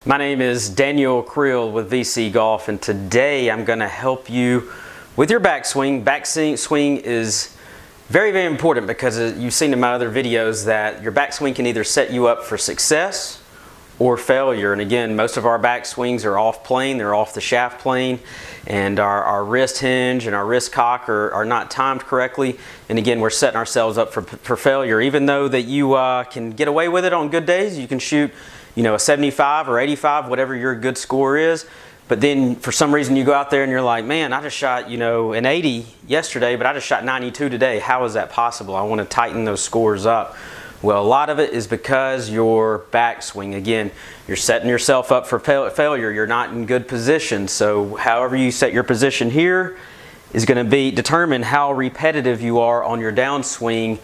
My name is Daniel Creel with VC Golf, and today I'm going to help you with your backswing. Backswing is very, very important because you've seen in my other videos that your backswing can either set you up for success or failure. And again, most of our backswings are off plane, they're off the shaft plane, and our wrist hinge and our wrist cock are not timed correctly. And again, we're setting ourselves up for failure. Even though that you can get away with it on good days, you can shoot a 75 or 85, whatever your good score is. But then for some reason you go out there and you're like, man, I just shot an 80 yesterday, but I just shot 92 today. How is that possible? I want to tighten those scores up. Well, a lot of it is because your backswing, again, you're setting yourself up for failure. You're not in good position. So however you set your position here is going to determine how repetitive you are on your downswing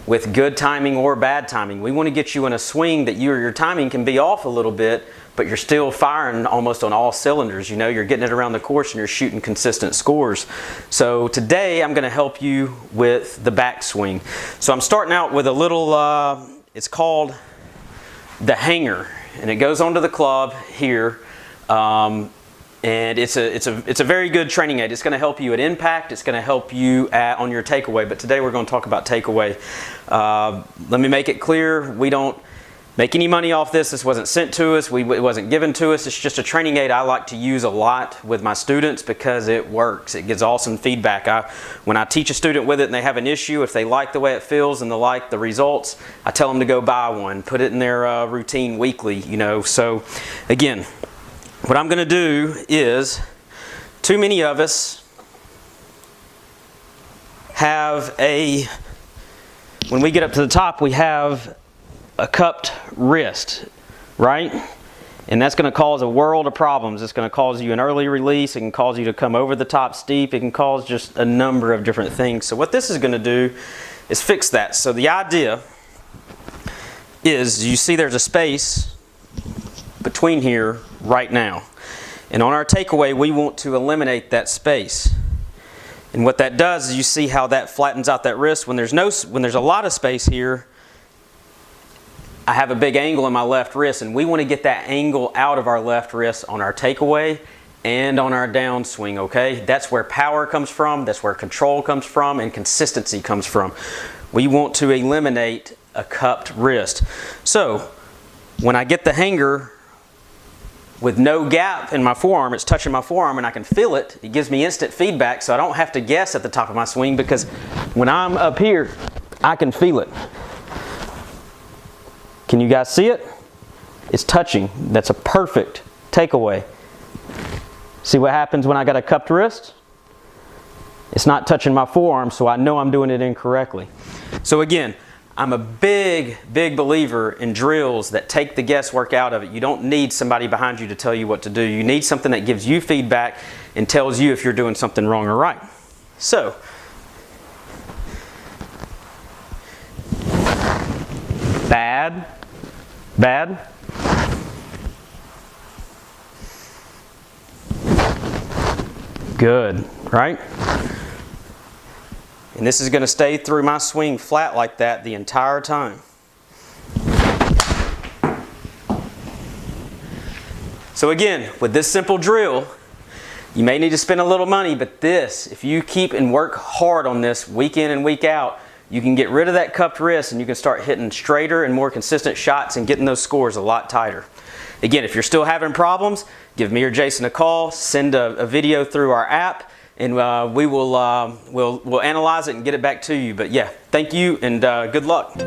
with good timing or bad timing. We want to get you in a swing that your timing can be off a little bit, but you're still firing almost on all cylinders. You're getting it around the course and you're shooting consistent scores. So today I'm going to help you with the backswing. So I'm starting out with a little, it's called the hanger, and it goes onto the club here. And it's a very good training aid. It's going to help you at impact. It's going to help you on your takeaway. But today we're going to talk about takeaway. Let me make it clear: we don't make any money off this. This wasn't sent to us. It wasn't given to us. It's just a training aid I like to use a lot with my students because it works. It gives awesome feedback. When I teach a student with it and they have an issue, if they like the way it feels and they like the results, I tell them to go buy one, put it in their routine weekly. So again, what I'm going to do is, too many of us have when we get up to the top, we have a cupped wrist, right? And that's going to cause a world of problems. It's going to cause you an early release. It can cause you to come over the top steep. It can cause just a number of different things. So what this is going to do is fix that. So the idea is, you see there's a space between here right now, and on our takeaway we want to eliminate that space. And what that does is, you see how that flattens out that wrist. When there's a lot of space here, I have a big angle in my left wrist, and we want to get that angle out of our left wrist on our takeaway and on our downswing. Okay, that's where power comes from, that's where control comes from, and consistency comes from. We want to eliminate a cupped wrist. So when I get the hanger with no gap in my forearm, it's touching my forearm and I can feel it. It gives me instant feedback, so I don't have to guess at the top of my swing, because when I'm up here, I can feel it. Can you guys see it? It's touching. That's a perfect takeaway. See what happens when I got a cupped wrist? It's not touching my forearm, so I know I'm doing it incorrectly. So again, I'm a big, big believer in drills that take the guesswork out of it. You don't need somebody behind you to tell you what to do. You need something that gives you feedback and tells you if you're doing something wrong or right. So, bad, good, right? And this is going to stay through my swing flat like that the entire time. So again, with this simple drill, you may need to spend a little money, but this, if you keep and work hard on this week in and week out, you can get rid of that cupped wrist and you can start hitting straighter and more consistent shots and getting those scores a lot tighter. Again, if you're still having problems, give me or Jason a call, send a video through our app, and we'll analyze it and get it back to you. But yeah, thank you, and good luck.